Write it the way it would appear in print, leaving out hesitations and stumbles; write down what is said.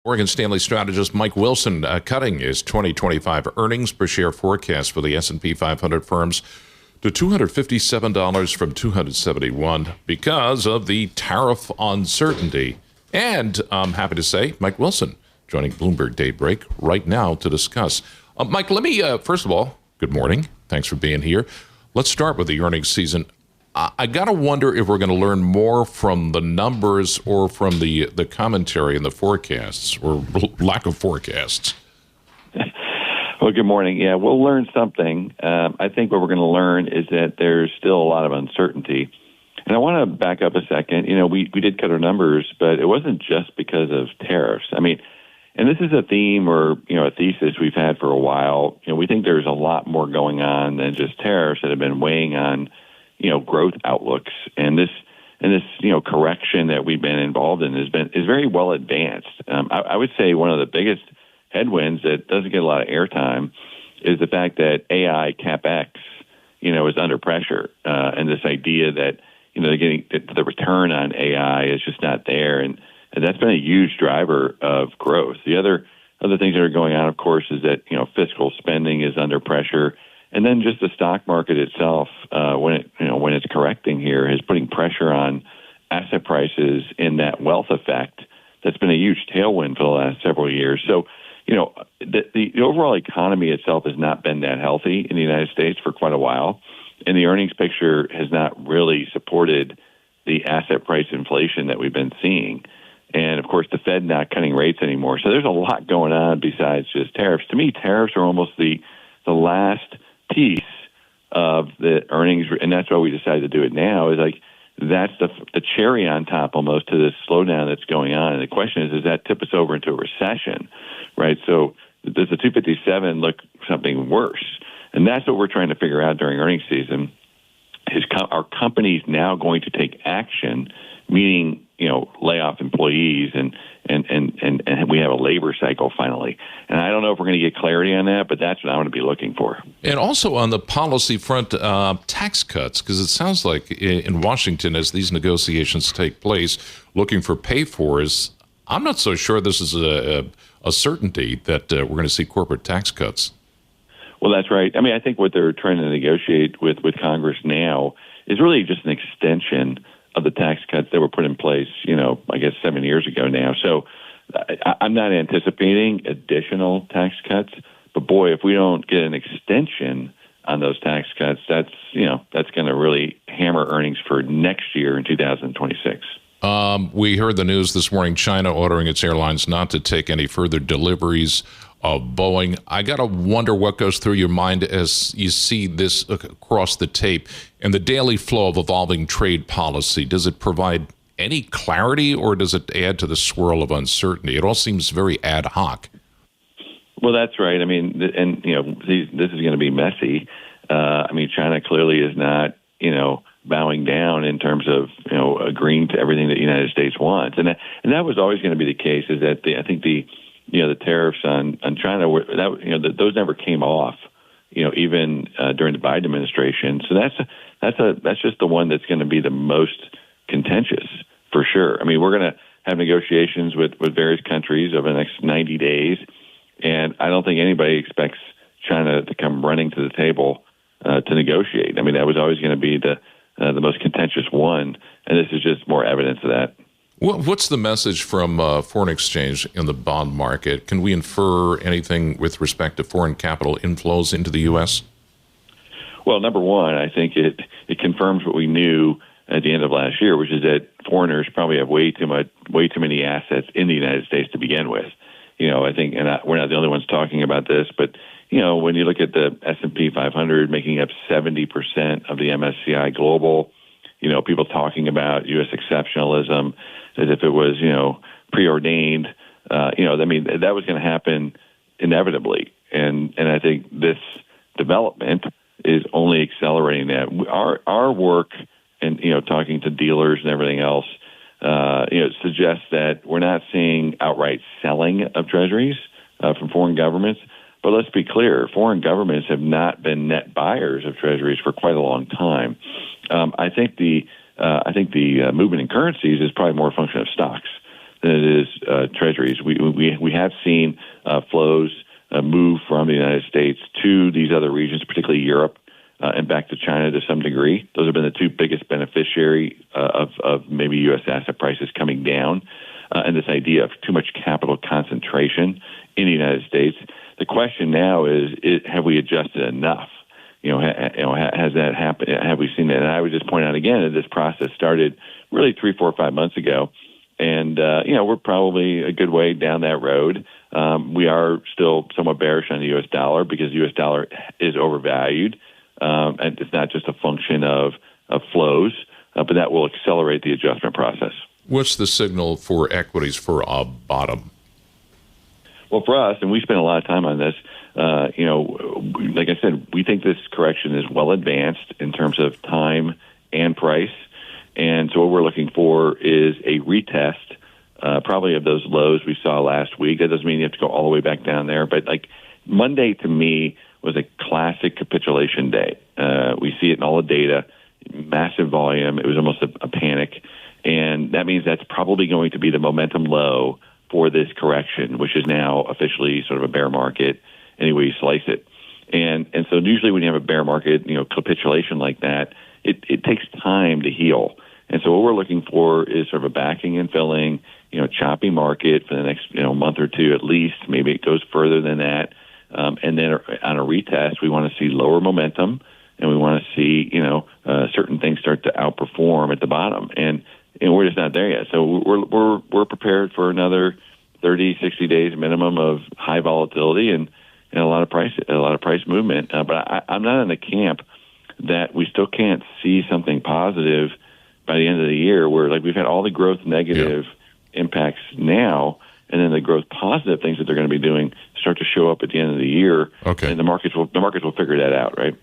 Morgan Stanley strategist Mike Wilson cutting his 2025 earnings per share forecast for the S&P 500 firms to $257 from $271 because of the tariff uncertainty. And I'm happy to say Mike Wilson joining Bloomberg Daybreak right now to discuss. Mike, let me, first of all, good morning. Thanks for being here. Let's start with the earnings season. I got to wonder if we're going to learn more from the numbers or from the commentary and the forecasts or lack of forecasts. Well, good morning. Yeah, we'll learn something. I think what we're going to learn is that there's still a lot of uncertainty. And I want to back up a second. You know, we did cut our numbers, but it wasn't just because of tariffs. I mean, and this is a theme or, a thesis we've had for a while. We think there's a lot more going on than just tariffs that have been weighing on growth outlooks, and this correction that we've been involved in is very well advanced. I would say one of the biggest headwinds that doesn't get a lot of airtime is the fact that AI CapEx, is under pressure, and this idea that they're getting the return on AI is just not there, and that's been a huge driver of growth. The other things that are going on, of course, is that fiscal spending is under pressure. And then just the stock market itself, when it's correcting here, is putting pressure on asset prices in that wealth effect. That's been a huge tailwind for the last several years. So, the overall economy itself has not been that healthy in the United States for quite a while, and the earnings picture has not really supported the asset price inflation that we've been seeing. And of course, the Fed not cutting rates anymore. So there's a lot going on besides just tariffs. To me, tariffs are almost the last piece of the earnings, and that's why we decided to do it now, is like that's the cherry on top almost to this slowdown that's going on. And the question is, does that tip us over into a recession, right? So does the 257 look something worse? And that's what we're trying to figure out during earnings season. Are companies now going to take action, meaning lay off employees and we have a labor cycle finally. And I don't know if we're going to get clarity on that, but that's what I want to be looking for. And also on the policy front, tax cuts, because it sounds like in Washington, as these negotiations take place, looking for pay-fors, I'm not so sure this is a certainty that we're going to see corporate tax cuts. Well, that's right. I mean, I think what they're trying to negotiate with Congress now is really just an extension of the tax cuts that were put in place, I guess 7 years ago now. So I'm not anticipating additional tax cuts, but boy, if we don't get an extension on those tax cuts, that's going to really hammer earnings for next year in 2026. We heard the news this morning, China ordering its airlines not to take any further deliveries of Boeing. I got to wonder what goes through your mind as you see this across the tape and the daily flow of evolving trade policy. Does it provide any clarity or does it add to the swirl of uncertainty? It all seems very ad hoc. Well, that's right. I mean, and, this is going to be messy. China clearly is not, bowing down in terms of, agreeing to everything that the United States wants. And that was always going to be the case, is that I think the tariffs on China were those never came off, even during the Biden administration. So that's just the one that's going to be the most contentious for sure. I mean, we're going to have negotiations with various countries over the next 90 days, and I don't think anybody expects China to come running to the table to negotiate. I mean, that was always going to be the most contentious one, and this is just more evidence of that. What's the message from foreign exchange in the bond market? Can we infer anything with respect to foreign capital inflows into the U.S.? Well, number one, I think it confirms what we knew at the end of last year, which is that foreigners probably have way too many assets in the United States to begin with. I think, and we're not the only ones talking about this, but when you look at the S&P 500 making up 70% of the MSCI Global, people talking about U.S. exceptionalism as if it was, preordained. That was going to happen inevitably. And I think this development is only accelerating that. Our work and, talking to dealers and everything else, suggests that we're not seeing outright selling of treasuries from foreign governments. But let's be clear, foreign governments have not been net buyers of treasuries for quite a long time. I think the movement in currencies is probably more a function of stocks. than it is treasuries. We have seen flows move from the United States to these other regions, particularly Europe, and back to China to some degree. Those have been the two biggest beneficiary of maybe U.S. asset prices coming down, and this idea of too much capital concentration in the United States. The question now is have we adjusted enough? Has that happened? Have we seen that? And I would just point out again that this process started really 3, 4, 5 months ago. And, we're probably a good way down that road. We are still somewhat bearish on the U.S. dollar because the U.S. dollar is overvalued. And it's not just a function of flows, but that will accelerate the adjustment process. What's the signal for equities for a bottom? Well, for us, and we spent a lot of time on this, like I said, we think this correction is well advanced in terms of time and price. And so what we're looking for is a retest, probably of those lows we saw last week. That doesn't mean you have to go all the way back down there. But like Monday to me was a classic capitulation day. We see it in all the data, massive volume. It was almost a panic. And that means that's probably going to be the momentum low for this correction, which is now officially sort of a bear market, any way you slice it. And so usually when you have a bear market, capitulation like that, it takes time to heal. And so what we're looking for is sort of a backing and filling, choppy market for the next, month or two at least. Maybe it goes further than that. And then on a retest, we want to see lower momentum, and we want to see, certain things start to outperform at the bottom. And we're just not there yet. So we're prepared for another 30, 60 days minimum of high volatility and a lot of price movement. But I'm not in the camp that we still can't see something positive by the end of the year, where like we've had all the growth negative impacts now, and then the growth positive things that they're going to be doing start to show up at the end of the year. Okay. And the markets will figure that out, right?